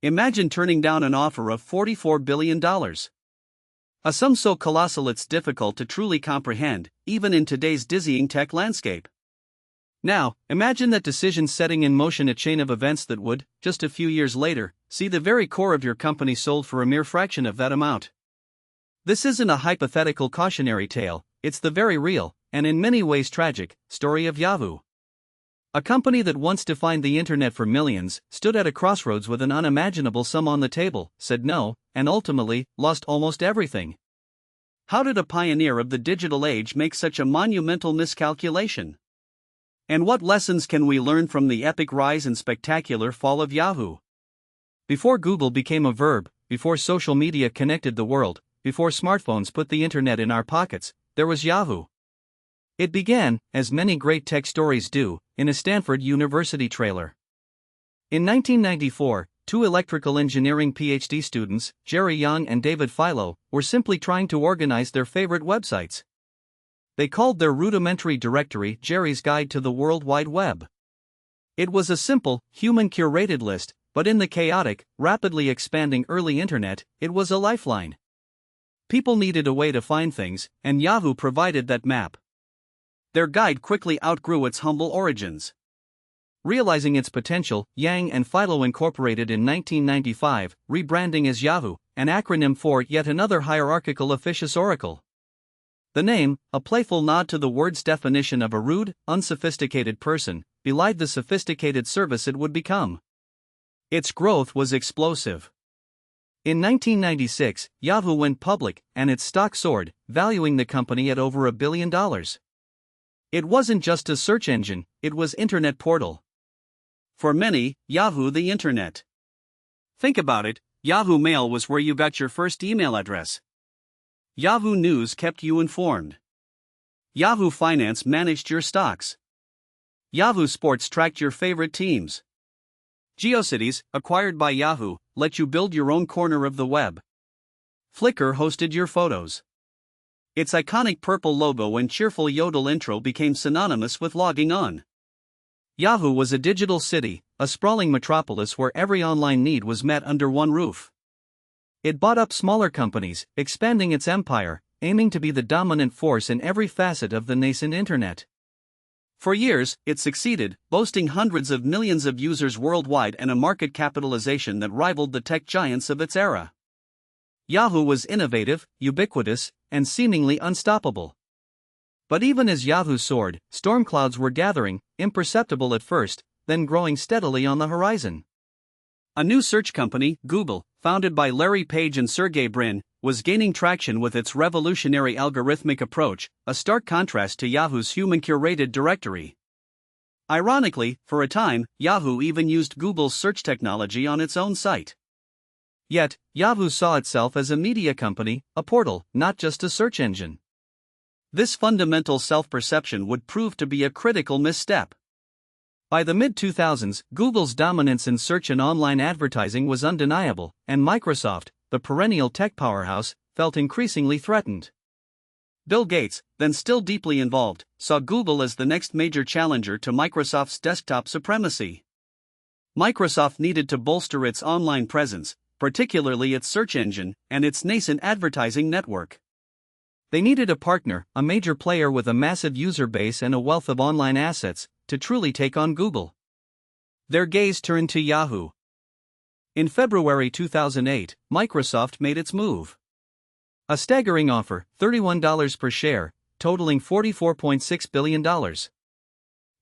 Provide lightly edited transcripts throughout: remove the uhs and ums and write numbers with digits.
Imagine turning down an offer of $44 billion. A sum so colossal it's difficult to truly comprehend, even in today's dizzying tech landscape. Now, imagine that decision setting in motion a chain of events that would, just a few years later, see the very core of your company sold for a mere fraction of that amount. This isn't a hypothetical cautionary tale, it's the very real, and in many ways tragic, story of Yahoo. A company that once defined the internet for millions, stood at a crossroads with an unimaginable sum on the table, said no, and ultimately, lost almost everything. How did a pioneer of the digital age make such a monumental miscalculation? And what lessons can we learn from the epic rise and spectacular fall of Yahoo? Before Google became a verb, before social media connected the world, before smartphones put the internet in our pockets, there was Yahoo. It began, as many great tech stories do, in a Stanford University trailer. In 1994, two electrical engineering PhD students, Jerry Yang and David Philo, were simply trying to organize their favorite websites. They called their rudimentary directory Jerry's Guide to the World Wide Web. It was a simple, human-curated list, but in the chaotic, rapidly expanding early internet, it was a lifeline. People needed a way to find things, and Yahoo provided that map. Their guide quickly outgrew its humble origins. Realizing its potential, Yang and Philo incorporated in 1995, rebranding as Yahoo, an acronym for yet another hierarchical officious oracle. The name, a playful nod to the word's definition of a rude, unsophisticated person, belied the sophisticated service it would become. Its growth was explosive. In 1996, Yahoo went public, and its stock soared, valuing the company at over $1 billion. It wasn't just a search engine, it was Internet portal. For many, Yahoo the Internet. Think about it, Yahoo Mail was where you got your first email address. Yahoo News kept you informed. Yahoo Finance managed your stocks. Yahoo Sports tracked your favorite teams. GeoCities, acquired by Yahoo, let you build your own corner of the web. Flickr hosted your photos. Its iconic purple logo and cheerful yodel intro became synonymous with logging on. Yahoo was a digital city, a sprawling metropolis where every online need was met under one roof. It bought up smaller companies, expanding its empire, aiming to be the dominant force in every facet of the nascent internet. For years, it succeeded, boasting hundreds of millions of users worldwide and a market capitalization that rivaled the tech giants of its era. Yahoo was innovative, ubiquitous, and seemingly unstoppable. But even as Yahoo soared, storm clouds were gathering, imperceptible at first, then growing steadily on the horizon. A new search company, Google, founded by Larry Page and Sergey Brin, was gaining traction with its revolutionary algorithmic approach, a stark contrast to Yahoo's human-curated directory. Ironically, for a time, Yahoo even used Google's search technology on its own site. Yet, Yahoo saw itself as a media company, a portal, not just a search engine. This fundamental self-perception would prove to be a critical misstep. By the mid-2000s, Google's dominance in search and online advertising was undeniable, and Microsoft, the perennial tech powerhouse, felt increasingly threatened. Bill Gates, then still deeply involved, saw Google as the next major challenger to Microsoft's desktop supremacy. Microsoft needed to bolster its online presence, particularly its search engine, and its nascent advertising network. They needed a partner, a major player with a massive user base and a wealth of online assets, to truly take on Google. Their gaze turned to Yahoo. In February 2008, Microsoft made its move. A staggering offer, $31 per share, totaling $44.6 billion.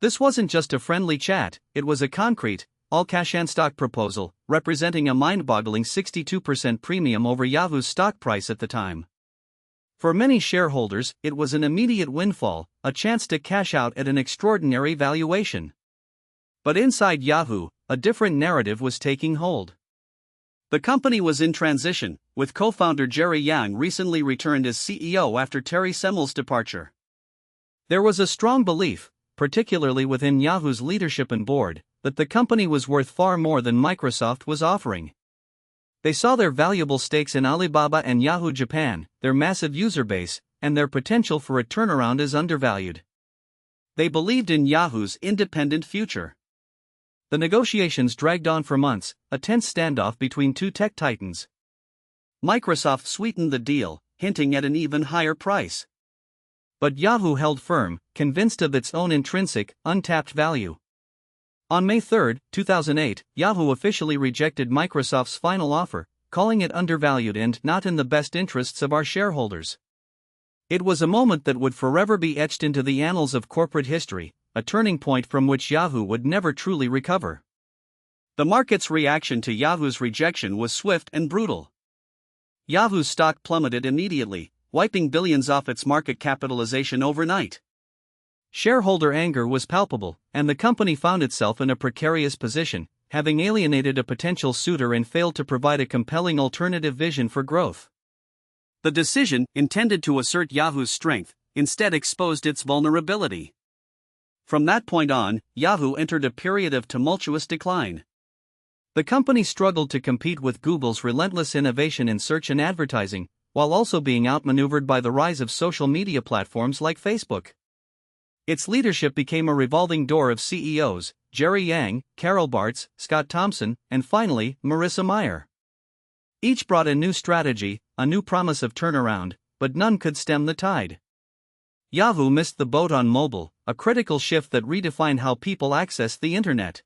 This wasn't just a friendly chat, it was a concrete, all-cash and stock proposal, representing a mind-boggling 62% premium over Yahoo's stock price at the time. For many shareholders, it was an immediate windfall, a chance to cash out at an extraordinary valuation. But inside Yahoo, a different narrative was taking hold. The company was in transition, with co-founder Jerry Yang recently returned as CEO after Terry Semmel's departure. There was a strong belief, particularly within Yahoo's leadership and board, that the company was worth far more than Microsoft was offering. They saw their valuable stakes in Alibaba and Yahoo Japan, their massive user base, and their potential for a turnaround as undervalued. They believed in Yahoo's independent future. The negotiations dragged on for months, a tense standoff between two tech titans. Microsoft sweetened the deal, hinting at an even higher price. But Yahoo held firm, convinced of its own intrinsic, untapped value. On May 3, 2008, Yahoo officially rejected Microsoft's final offer, calling it undervalued and not in the best interests of our shareholders. It was a moment that would forever be etched into the annals of corporate history, a turning point from which Yahoo would never truly recover. The market's reaction to Yahoo's rejection was swift and brutal. Yahoo's stock plummeted immediately, wiping billions off its market capitalization overnight. Shareholder anger was palpable, and the company found itself in a precarious position, having alienated a potential suitor and failed to provide a compelling alternative vision for growth. The decision, intended to assert Yahoo's strength, instead exposed its vulnerability. From that point on, Yahoo entered a period of tumultuous decline. The company struggled to compete with Google's relentless innovation in search and advertising, while also being outmaneuvered by the rise of social media platforms like Facebook. Its leadership became a revolving door of CEOs, Jerry Yang, Carol Bartz, Scott Thompson, and finally, Marissa Mayer. Each brought a new strategy, a new promise of turnaround, but none could stem the tide. Yahoo missed the boat on mobile, a critical shift that redefined how people access the internet.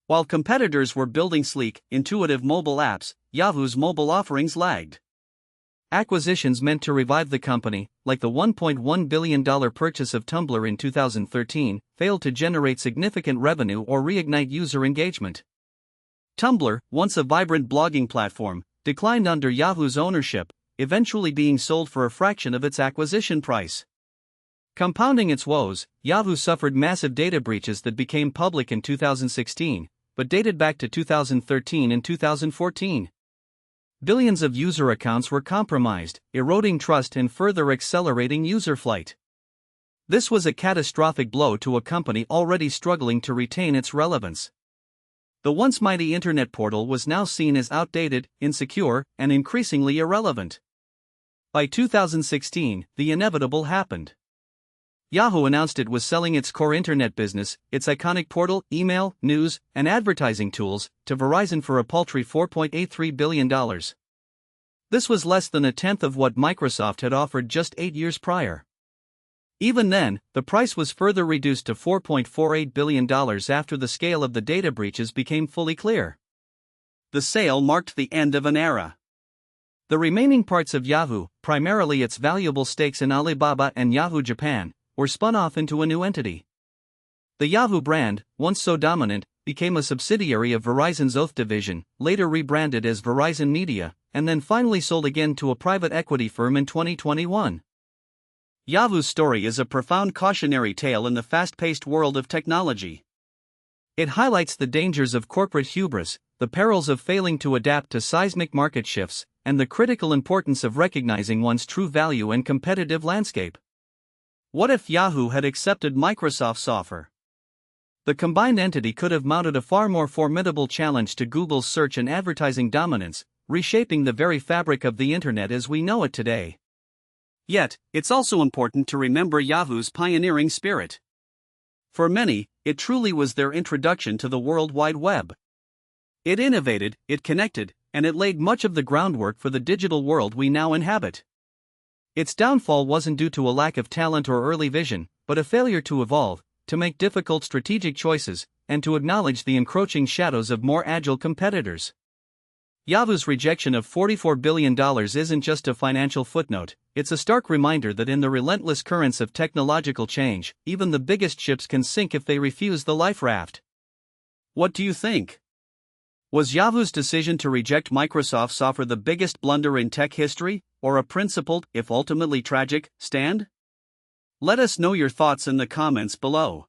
While competitors were building sleek, intuitive mobile apps, Yahoo's mobile offerings lagged. Acquisitions meant to revive the company, like the $1.1 billion purchase of Tumblr in 2013, failed to generate significant revenue or reignite user engagement. Tumblr, once a vibrant blogging platform, declined under Yahoo's ownership, eventually being sold for a fraction of its acquisition price. Compounding its woes, Yahoo suffered massive data breaches that became public in 2016, but dated back to 2013 and 2014. Billions of user accounts were compromised, eroding trust and further accelerating user flight. This was a catastrophic blow to a company already struggling to retain its relevance. The once mighty internet portal was now seen as outdated, insecure, and increasingly irrelevant. By 2016, the inevitable happened. Yahoo announced it was selling its core internet business, its iconic portal, email, news, and advertising tools, to Verizon for a paltry $4.83 billion. This was less than a tenth of what Microsoft had offered just 8 years prior. Even then, the price was further reduced to $4.48 billion after the scale of the data breaches became fully clear. The sale marked the end of an era. The remaining parts of Yahoo, primarily its valuable stakes in Alibaba and Yahoo Japan, were spun off into a new entity. The Yahoo brand, once so dominant, became a subsidiary of Verizon's Oath division, later rebranded as Verizon Media, and then finally sold again to a private equity firm in 2021. Yahoo's story is a profound cautionary tale in the fast-paced world of technology. It highlights the dangers of corporate hubris, the perils of failing to adapt to seismic market shifts, and the critical importance of recognizing one's true value and competitive landscape. What if Yahoo had accepted Microsoft's offer? The combined entity could have mounted a far more formidable challenge to Google's search and advertising dominance, reshaping the very fabric of the internet as we know it today. Yet, it's also important to remember Yahoo's pioneering spirit. For many, it truly was their introduction to the World Wide Web. It innovated, it connected, and it laid much of the groundwork for the digital world we now inhabit. Its downfall wasn't due to a lack of talent or early vision, but a failure to evolve, to make difficult strategic choices, and to acknowledge the encroaching shadows of more agile competitors. Yahoo's rejection of $44 billion isn't just a financial footnote, it's a stark reminder that in the relentless currents of technological change, even the biggest ships can sink if they refuse the life raft. What do you think? Was Yahoo's decision to reject Microsoft's offer the biggest blunder in tech history, or a principled, if ultimately tragic, stand? Let us know your thoughts in the comments below.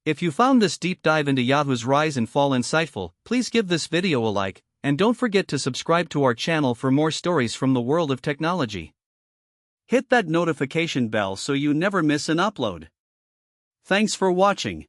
If you found this deep dive into Yahoo's rise and fall insightful, please give this video a like, and don't forget to subscribe to our channel for more stories from the world of technology. Hit that notification bell so you never miss an upload. Thanks for watching.